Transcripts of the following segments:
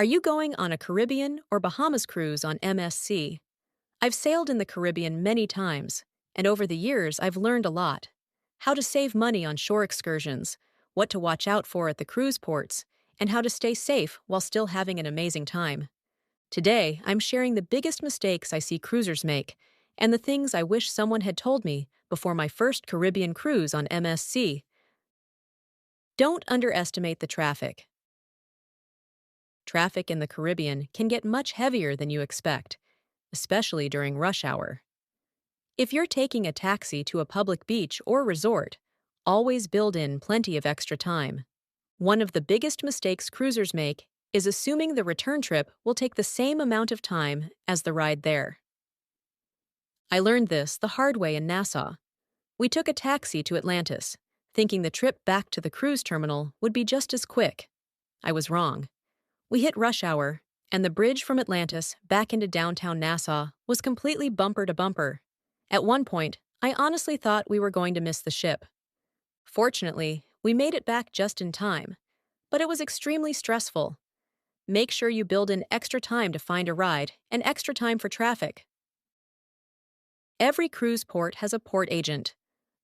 Are you going on a Caribbean or Bahamas cruise on MSC? I've sailed in the Caribbean many times, and over the years I've learned a lot. How to save money on shore excursions, what to watch out for at the cruise ports, and how to stay safe while still having an amazing time. Today, I'm sharing the biggest mistakes I see cruisers make, and the things I wish someone had told me before my first Caribbean cruise on MSC. Don't underestimate the traffic. Traffic in the Caribbean can get much heavier than you expect, especially during rush hour. If you're taking a taxi to a public beach or resort, always build in plenty of extra time. One of the biggest mistakes cruisers make is assuming the return trip will take the same amount of time as the ride there. I learned this the hard way in Nassau. We took a taxi to Atlantis, thinking the trip back to the cruise terminal would be just as quick. I was wrong. We hit rush hour, and the bridge from Atlantis back into downtown Nassau was completely bumper to bumper. At one point, I honestly thought we were going to miss the ship. Fortunately, we made it back just in time, but it was extremely stressful. Make sure you build in extra time to find a ride and extra time for traffic. Every cruise port has a port agent.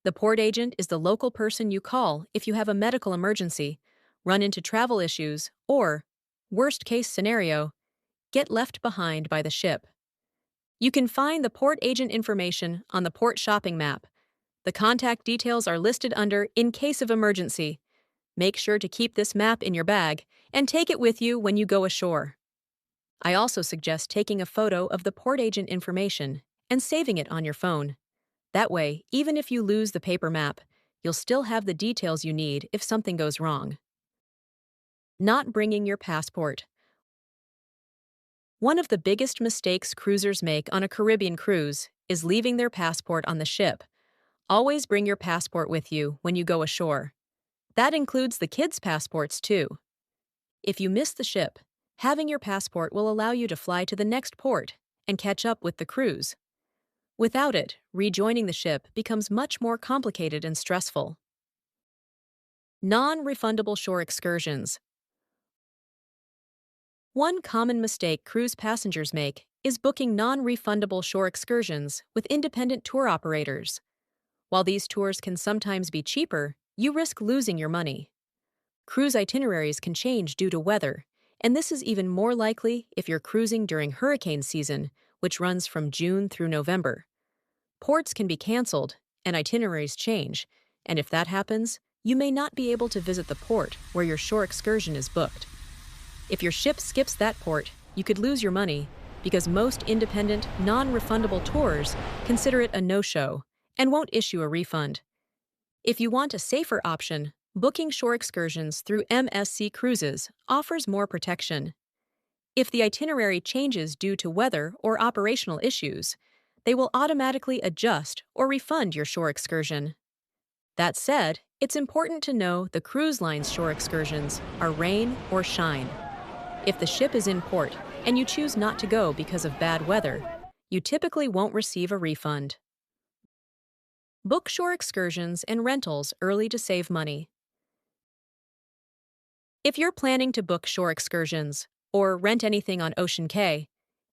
The port agent is the local person you call if you have a medical emergency, run into travel issues, or, worst case scenario, get left behind by the ship. You can find the port agent information on the port shopping map. The contact details are listed under "In case of emergency." Make sure to keep this map in your bag and take it with you when you go ashore. I also suggest taking a photo of the port agent information and saving it on your phone. That way, even if you lose the paper map, you'll still have the details you need if something goes wrong. Not bringing your passport. One of the biggest mistakes cruisers make on a Caribbean cruise is leaving their passport on the ship. Always bring your passport with you when you go ashore. That includes the kids' passports, too. If you miss the ship, having your passport will allow you to fly to the next port and catch up with the cruise. Without it, rejoining the ship becomes much more complicated and stressful. Non-refundable shore excursions. One common mistake cruise passengers make is booking non-refundable shore excursions with independent tour operators. While these tours can sometimes be cheaper, you risk losing your money. Cruise itineraries can change due to weather, and this is even more likely if you're cruising during hurricane season, which runs from June through November. Ports can be canceled, and itineraries change, and if that happens, you may not be able to visit the port where your shore excursion is booked. If your ship skips that port, you could lose your money because most independent, non-refundable tours consider it a no-show and won't issue a refund. If you want a safer option, booking shore excursions through MSC Cruises offers more protection. If the itinerary changes due to weather or operational issues, they will automatically adjust or refund your shore excursion. That said, it's important to know the cruise line's shore excursions are rain or shine. If the ship is in port and you choose not to go because of bad weather, you typically won't receive a refund. Book shore excursions and rentals early to save money. If you're planning to book shore excursions or rent anything on Ocean Cay,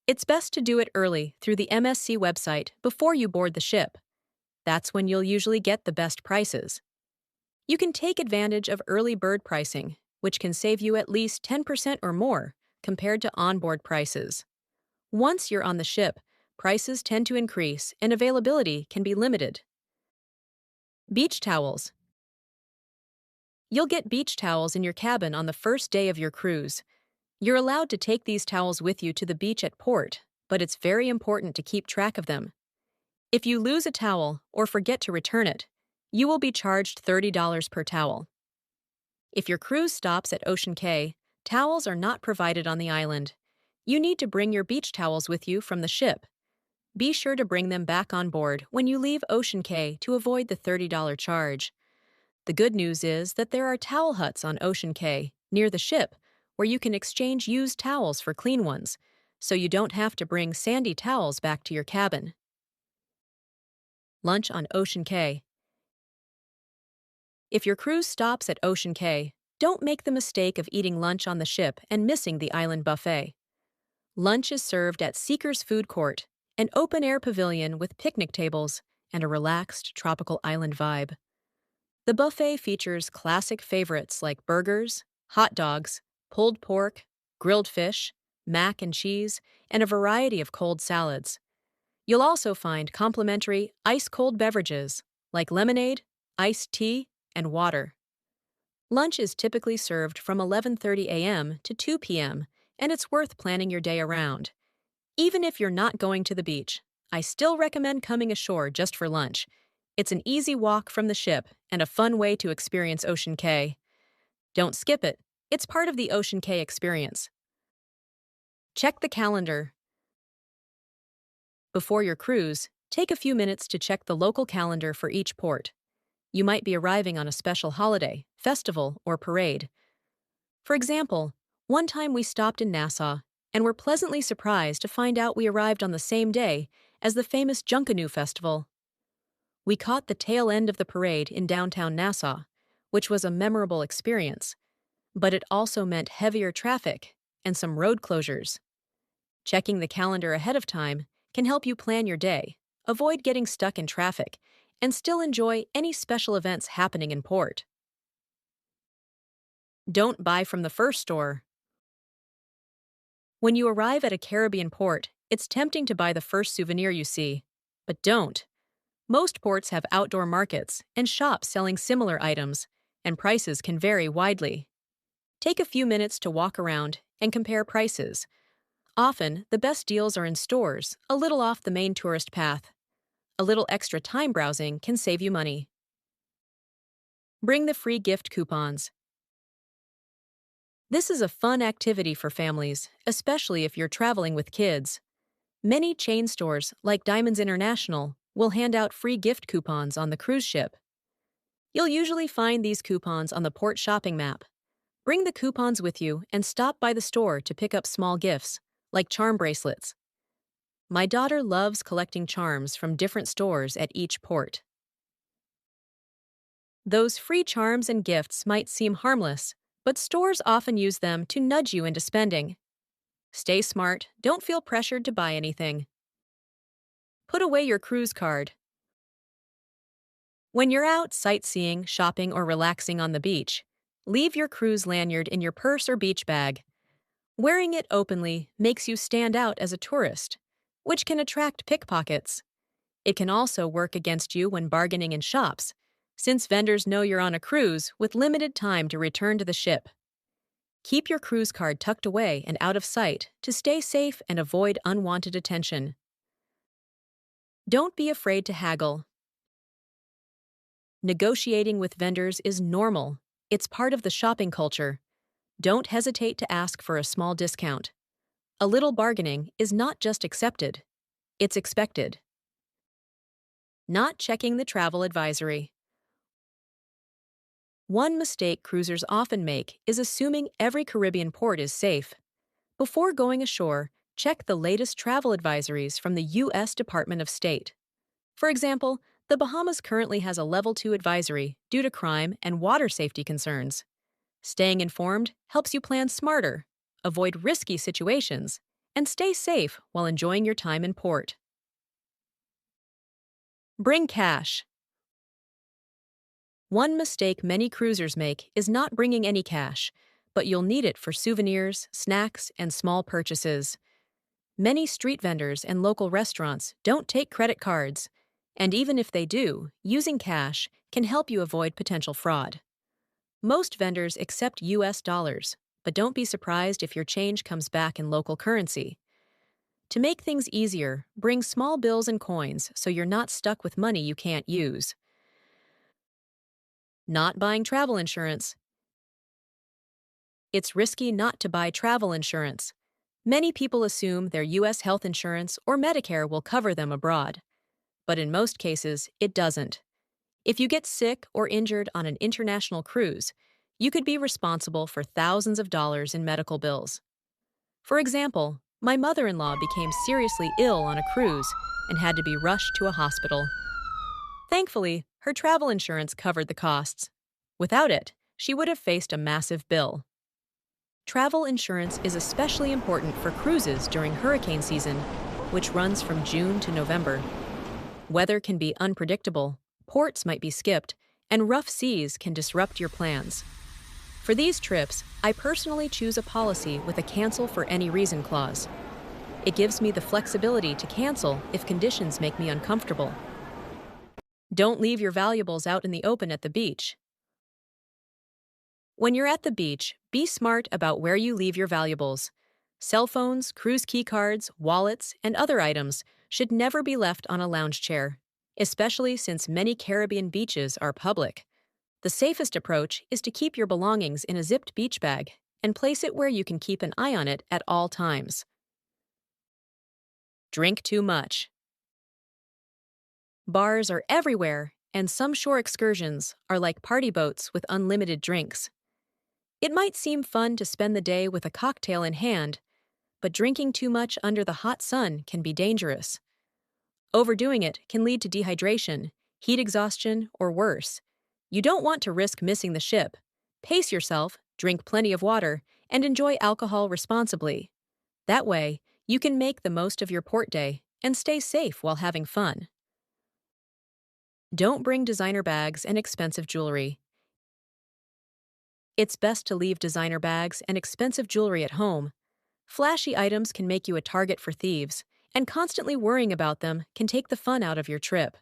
it's best to do it early through the MSC website before you board the ship. That's when you'll usually get the best prices. You can take advantage of early bird pricing, which can save you at least 10% or more compared to onboard prices. Once you're on the ship, prices tend to increase and availability can be limited. Beach towels. You'll get beach towels in your cabin on the first day of your cruise. You're allowed to take these towels with you to the beach at port, but it's very important to keep track of them. If you lose a towel or forget to return it, you will be charged $30 per towel. If your cruise stops at Ocean Cay, towels are not provided on the island. You need to bring your beach towels with you from the ship. Be sure to bring them back on board when you leave Ocean Cay to avoid the $30 charge. The good news is that there are towel huts on Ocean Cay, near the ship, where you can exchange used towels for clean ones, so you don't have to bring sandy towels back to your cabin. Lunch on Ocean Cay. If your cruise stops at Ocean Cay, Don't make the mistake of eating lunch on the ship and missing the island buffet. Lunch is served at Seeker's Food Court, an open-air pavilion with picnic tables and a relaxed tropical island vibe. The buffet features classic favorites like burgers, hot dogs, pulled pork, grilled fish, mac and cheese, and a variety of cold salads. You'll also find complimentary ice-cold beverages like lemonade, iced tea, and water. Lunch is typically served from 11:30 a.m. to 2 p.m., and it's worth planning your day around. Even if you're not going to the beach, I still recommend coming ashore just for lunch. It's an easy walk from the ship and a fun way to experience Ocean Cay. Don't skip it. It's part of the Ocean Cay experience. Check the calendar. Before your cruise, take a few minutes to check the local calendar for each port. You might be arriving on a special holiday, festival, or parade. For example, one time we stopped in Nassau and were pleasantly surprised to find out we arrived on the same day as the famous Junkanoo Festival. We caught the tail end of the parade in downtown Nassau, which was a memorable experience, but it also meant heavier traffic and some road closures. Checking the calendar ahead of time can help you plan your day, avoid getting stuck in traffic, and still enjoy any special events happening in port. Don't buy from the first store. When you arrive at a Caribbean port, it's tempting to buy the first souvenir you see, but don't. Most ports have outdoor markets and shops selling similar items, and prices can vary widely. Take a few minutes to walk around and compare prices. Often, the best deals are in stores, a little off the main tourist path. A little extra time browsing can save you money. Bring the free gift coupons. This is a fun activity for families, especially if you're traveling with kids. Many chain stores, like Diamonds International, will hand out free gift coupons on the cruise ship. You'll usually find these coupons on the port shopping map. Bring the coupons with you and stop by the store to pick up small gifts, like charm bracelets. My daughter loves collecting charms from different stores at each port. Those free charms and gifts might seem harmless, but stores often use them to nudge you into spending. Stay smart, don't feel pressured to buy anything. Put away your cruise card. When you're out sightseeing, shopping, or relaxing on the beach, leave your cruise lanyard in your purse or beach bag. Wearing it openly makes you stand out as a tourist, which can attract pickpockets. It can also work against you when bargaining in shops, since vendors know you're on a cruise with limited time to return to the ship. Keep your cruise card tucked away and out of sight to stay safe and avoid unwanted attention. Don't be afraid to haggle. Negotiating with vendors is normal. It's part of the shopping culture. Don't hesitate to ask for a small discount. A little bargaining is not just accepted, it's expected. Not checking the travel advisory. One mistake cruisers often make is assuming every Caribbean port is safe. Before going ashore, check the latest travel advisories from the U.S. Department of State. For example, the Bahamas currently has a Level 2 advisory due to crime and water safety concerns. Staying informed helps you plan smarter, avoid risky situations, and stay safe while enjoying your time in port. Bring cash. One mistake many cruisers make is not bringing any cash, but you'll need it for souvenirs, snacks, and small purchases. Many street vendors and local restaurants don't take credit cards, and even if they do, using cash can help you avoid potential fraud. Most vendors accept U.S. dollars, but don't be surprised if your change comes back in local currency. To make things easier, bring small bills and coins so you're not stuck with money you can't use. Not buying travel insurance. It's risky not to buy travel insurance. Many people assume their U.S. health insurance or Medicare will cover them abroad. But in most cases, it doesn't. If you get sick or injured on an international cruise, you could be responsible for thousands of dollars in medical bills. For example, my mother-in-law became seriously ill on a cruise and had to be rushed to a hospital. Thankfully, her travel insurance covered the costs. Without it, she would have faced a massive bill. Travel insurance is especially important for cruises during hurricane season, which runs from June to November. Weather can be unpredictable, ports might be skipped, and rough seas can disrupt your plans. For these trips, I personally choose a policy with a cancel for any reason clause. It gives me the flexibility to cancel if conditions make me uncomfortable. Don't leave your valuables out in the open at the beach. When you're at the beach, be smart about where you leave your valuables. Cell phones, cruise key cards, wallets, and other items should never be left on a lounge chair, especially since many Caribbean beaches are public. The safest approach is to keep your belongings in a zipped beach bag and place it where you can keep an eye on it at all times. Drink too much. Bars are everywhere, and some shore excursions are like party boats with unlimited drinks. It might seem fun to spend the day with a cocktail in hand, but drinking too much under the hot sun can be dangerous. Overdoing it can lead to dehydration, heat exhaustion, or worse. You don't want to risk missing the ship. Pace yourself, drink plenty of water, and enjoy alcohol responsibly. That way, you can make the most of your port day and stay safe while having fun. Don't bring designer bags and expensive jewelry. It's best to leave designer bags and expensive jewelry at home. Flashy items can make you a target for thieves, and constantly worrying about them can take the fun out of your trip.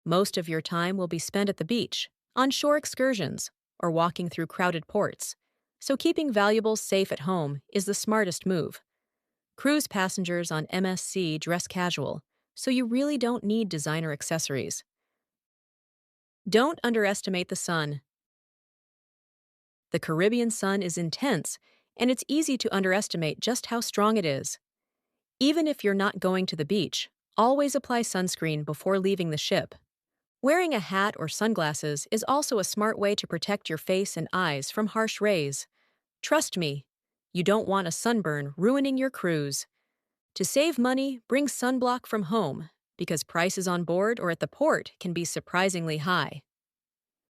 Most of your time will be spent at the beach, on shore excursions, or walking through crowded ports, so keeping valuables safe at home is the smartest move. Cruise passengers on MSC dress casual, so you really don't need designer accessories. Don't underestimate the sun. The Caribbean sun is intense, and it's easy to underestimate just how strong it is. Even if you're not going to the beach, always apply sunscreen before leaving the ship. Wearing a hat or sunglasses is also a smart way to protect your face and eyes from harsh rays. Trust me, you don't want a sunburn ruining your cruise. To save money, bring sunblock from home, because prices on board or at the port can be surprisingly high.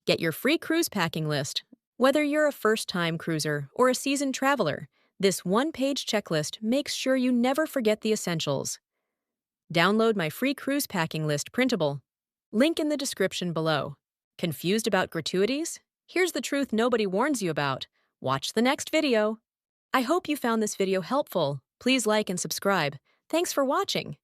Get your free cruise packing list. Whether you're a first-time cruiser or a seasoned traveler, this one-page checklist makes sure you never forget the essentials. Download my free cruise packing list printable. Link in the description below. Confused about gratuities? Here's the truth nobody warns you about. Watch the next video. I hope you found this video helpful. Please like and subscribe. Thanks for watching.